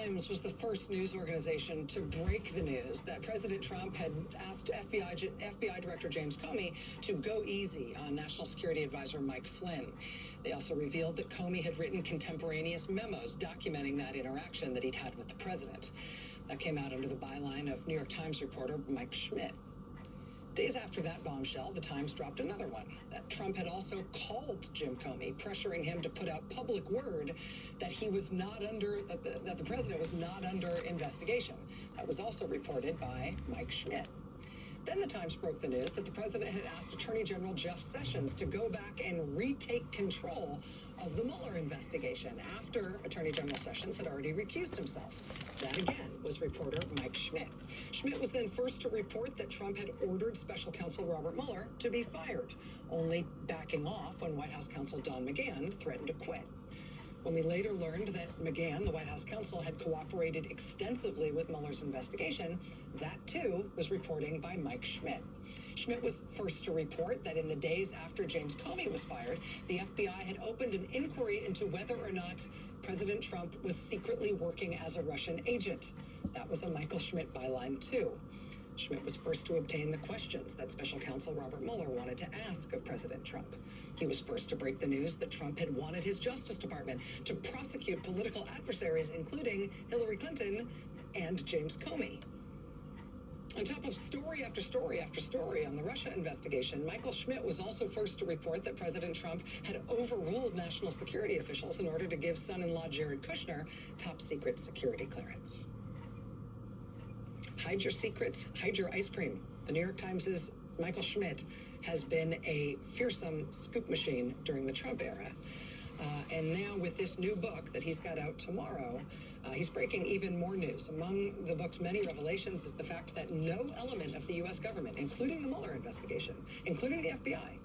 Times was the first news organization to break the news that President Trump had asked FBI Director James Comey to go easy on National Security Advisor Mike Flynn. They also revealed that Comey had written contemporaneous memos documenting that interaction that he'd had with the president. That came out under the byline of New York Times reporter Mike Schmidt. Days after that bombshell, the Times dropped another one, that Trump had also called Jim Comey, pressuring him to put out public word that he was not under, that the president was not under investigation. That was also reported by Mike Schmidt. Then the Times broke the news that the president had asked Attorney General Jeff Sessions to go back and retake control of the Mueller investigation after Attorney General Sessions had already recused himself. That again was reporter Mike Schmidt. Schmidt was then first to report that Trump had ordered Special Counsel Robert Mueller to be fired, only backing off when White House counsel Don McGahn threatened to quit. When we later learned that McGahn, the White House counsel, had cooperated extensively with Mueller's investigation, that too was reporting by Mike Schmidt. Schmidt was first to report that in the days after James Comey was fired, the FBI had opened an inquiry into whether or not President Trump was secretly working as a Russian agent. That was a Michael Schmidt byline too. Schmidt was first to obtain the questions that Special Counsel Robert Mueller wanted to ask of President Trump. He was first to break the news that Trump had wanted his Justice Department to prosecute political adversaries, including Hillary Clinton and James Comey. On top of story after story after story on the Russia investigation, Michael Schmidt was also first to report that President Trump had overruled national security officials in order to give son-in-law Jared Kushner top-secret security clearance. Hide your secrets, hide your ice cream. The New York Times' Michael Schmidt has been a fearsome scoop machine during the Trump era. And now with this new book that he's got out tomorrow, he's breaking even more news. Among the book's many revelations is the fact that no element of the U.S. government, including the Mueller investigation, including the FBI,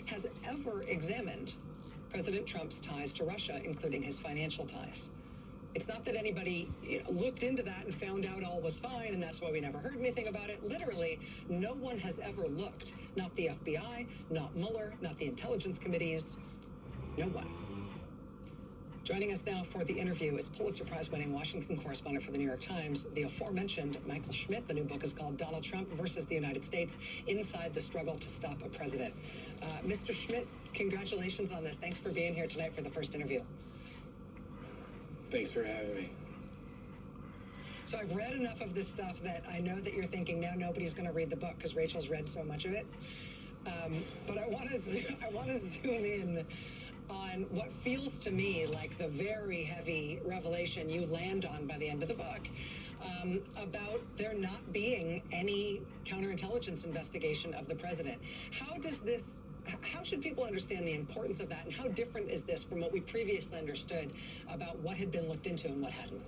has ever examined President Trump's ties to Russia, including his financial ties. It's not that anybody looked into that and found out all was fine, and that's why we never heard anything about it. Literally, no one has ever looked. Not the FBI, not Mueller, not the intelligence committees, no one. Joining us now for the interview is Pulitzer Prize-winning Washington correspondent for the New York Times, the aforementioned Michael Schmidt. The new book is called Donald Trump versus the United States, Inside the Struggle to Stop a President. Mr. Schmidt, congratulations on this. Thanks for being here tonight for the first interview. Thanks for having me. So I've read enough of this stuff that I know that you're thinking now nobody's going to read the book because Rachel's read so much of it. But I want to zoom in on what feels to me like the very heavy revelation you land on by the end of the book about there not being any counterintelligence investigation of the president. How should people understand the importance of that, and how different is this from what we previously understood about what had been looked into and what hadn't?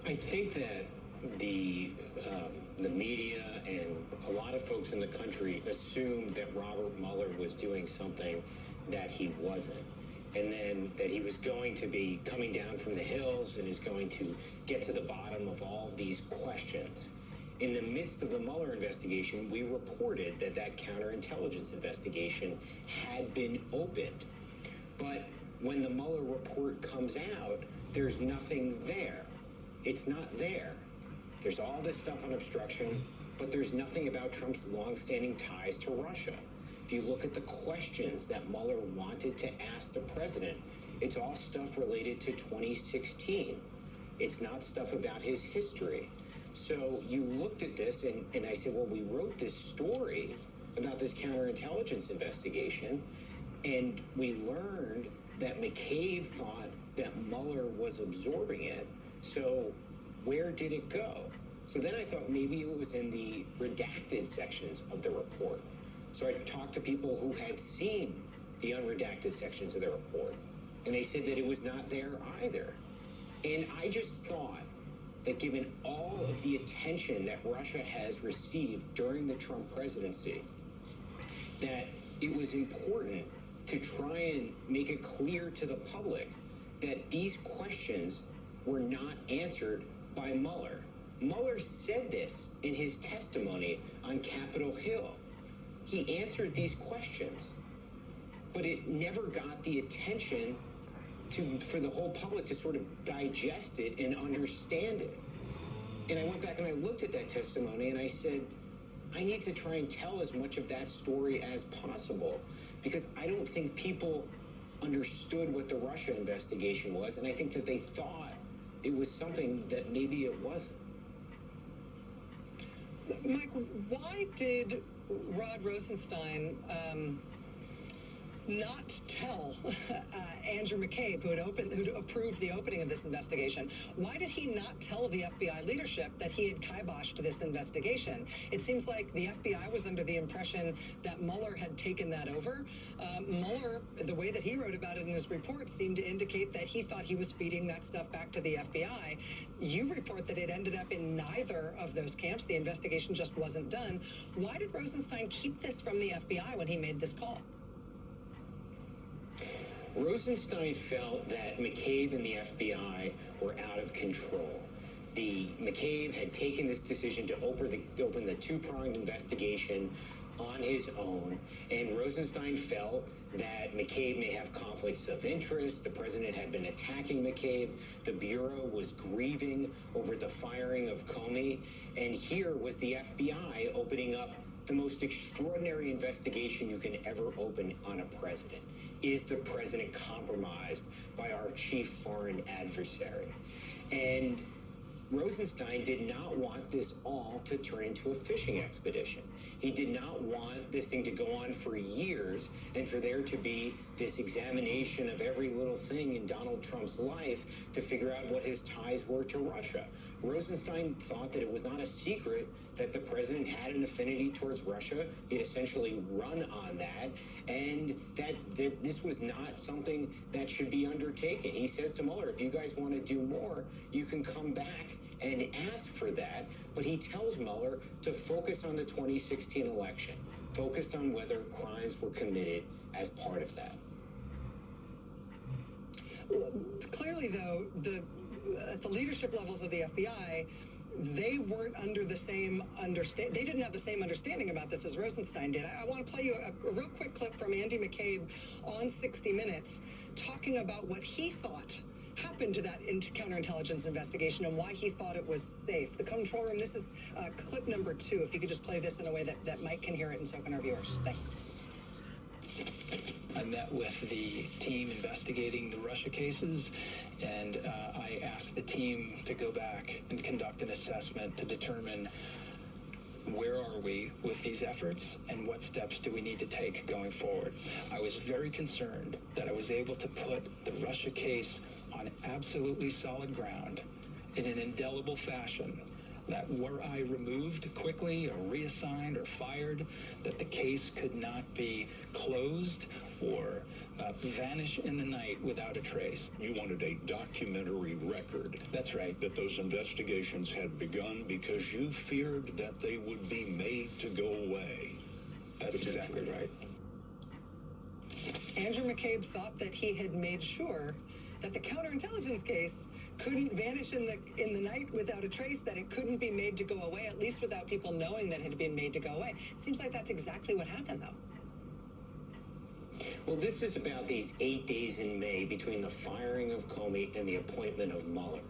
I think that the media and a lot of folks in the country assumed that Robert Mueller was doing something that he wasn't, and then that he was going to be coming down from the hills and is going to get to the bottom of all of these questions. In the midst of the Mueller investigation, we reported that that counterintelligence investigation had been opened. But when the Mueller report comes out, there's nothing there. It's not there. There's all this stuff on obstruction, but there's nothing about Trump's longstanding ties to Russia. If you look at the questions that Mueller wanted to ask the president, it's all stuff related to 2016. It's not stuff about his history. So you looked at this, and I said, well, we wrote this story about this counterintelligence investigation, and we learned that McCabe thought that Mueller was absorbing it. So where did it go? So then I thought maybe it was in the redacted sections of the report. So I talked to people who had seen the unredacted sections of the report, and they said that it was not there either. And I just thought that given all of the attention that Russia has received during the Trump presidency, that it was important to try and make it clear to the public that these questions were not answered by Mueller. Mueller said this in his testimony on Capitol Hill. He answered these questions, but it never got the attention for the whole public to sort of digest it and understand it. And I went back and I looked at that testimony and I said, I need to try and tell as much of that story as possible, because I don't think people understood what the Russia investigation was, and I think that they thought it was something that maybe it wasn't. Mike, why did Rod Rosenstein not tell Andrew McCabe, who approved the opening of this investigation? Why did he not tell the FBI leadership that he had kiboshed this investigation? It seems like the FBI was under the impression that Mueller had taken that over. Mueller, the way that he wrote about it in his report, seemed to indicate that he thought he was feeding that stuff back to the FBI. You report that it ended up in neither of those camps. The investigation just wasn't done. Why did Rosenstein keep this from the FBI when he made this call? Rosenstein felt that McCabe and the FBI were out of control. McCabe had taken this decision to open the two-pronged investigation on his own, and Rosenstein felt that McCabe may have conflicts of interest. The president had been attacking McCabe. The Bureau was grieving over the firing of Comey, and here was the FBI opening up the most extraordinary investigation you can ever open on a president. Is the president compromised by our chief foreign adversary? And Rosenstein did not want this all to turn into a fishing expedition. He did not want this thing to go on for years and for there to be this examination of every little thing in Donald Trump's life to figure out what his ties were to Russia. Rosenstein thought that it was not a secret that the president had an affinity towards Russia. He'd essentially run on that, and that this was not something that should be undertaken. He says to Mueller, if you guys want to do more, you can come back and ask for that. But he tells Mueller to focus on the 2016 election, focused on whether crimes were committed as part of that. Clearly, though, at the leadership levels of the FBI, they weren't under the same they didn't have the same understanding about this as Rosenstein did. I want to play you a real quick clip from Andy McCabe on 60 Minutes talking about what he thought happened to that counterintelligence investigation and why he thought it was safe. The control room, this is clip number 2. If you could just play this in a way that Mike can hear it and so can our viewers. Thanks. I met with the team investigating the Russia cases, and I asked the team to go back and conduct an assessment to determine where are we with these efforts and what steps do we need to take going forward. I was very concerned that I was able to put the Russia case on absolutely solid ground in an indelible fashion, that were I removed quickly or reassigned or fired, that the case could not be closed or vanish in the night without a trace. You wanted a documentary record. That's right. That those investigations had begun because you feared that they would be made to go away. That's exactly right. Andrew McCabe thought that he had made sure that the counterintelligence case couldn't vanish in the night without a trace, that it couldn't be made to go away, at least without people knowing that it had been made to go away. It seems like that's exactly what happened, though. Well, this is about these 8 days in May between the firing of Comey and the appointment of Mueller.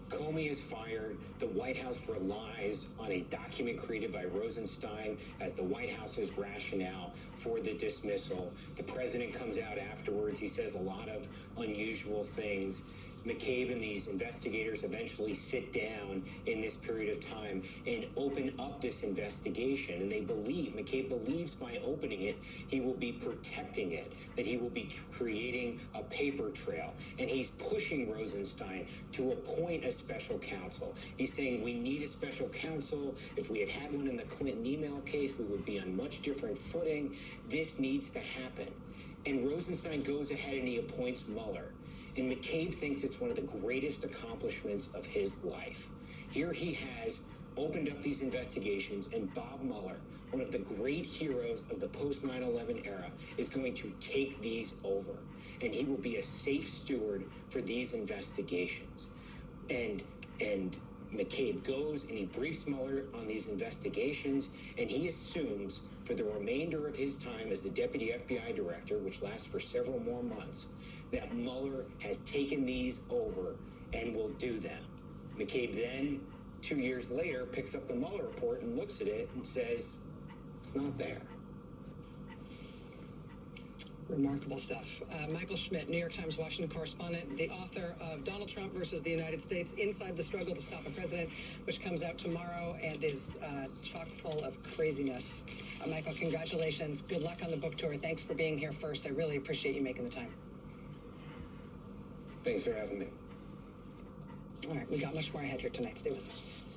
Comey is fired. The White House relies on a document created by Rosenstein as the White House's rationale for the dismissal. The president comes out afterwards. He says a lot of unusual things. McCabe and these investigators eventually sit down in this period of time and open up this investigation. And McCabe believes by opening it, he will be protecting it, that he will be creating a paper trail. And he's pushing Rosenstein to appoint a special counsel. He's saying we need a special counsel. If we had had one in the Clinton email case, we would be on much different footing. This needs to happen. And Rosenstein goes ahead and he appoints Mueller. And McCabe thinks it's one of the greatest accomplishments of his life. Here he has opened up these investigations, and Bob Mueller, one of the great heroes of the post-9/11 era, is going to take these over. And he will be a safe steward for these investigations. And McCabe goes and he briefs Mueller on these investigations, and he assumes for the remainder of his time as the deputy FBI director, which lasts for several more months, that Mueller has taken these over and will do them. McCabe then, 2 years later, picks up the Mueller report and looks at it and says, it's not there. Remarkable stuff. Michael Schmidt, New York Times Washington correspondent, the author of Donald Trump versus the United States, Inside the Struggle to Stop a President, which comes out tomorrow and is chock full of craziness. Michael, congratulations. Good luck on the book tour. Thanks for being here first. I really appreciate you making the time. Thanks for having me. All right, we got much more ahead here tonight. Stay with us.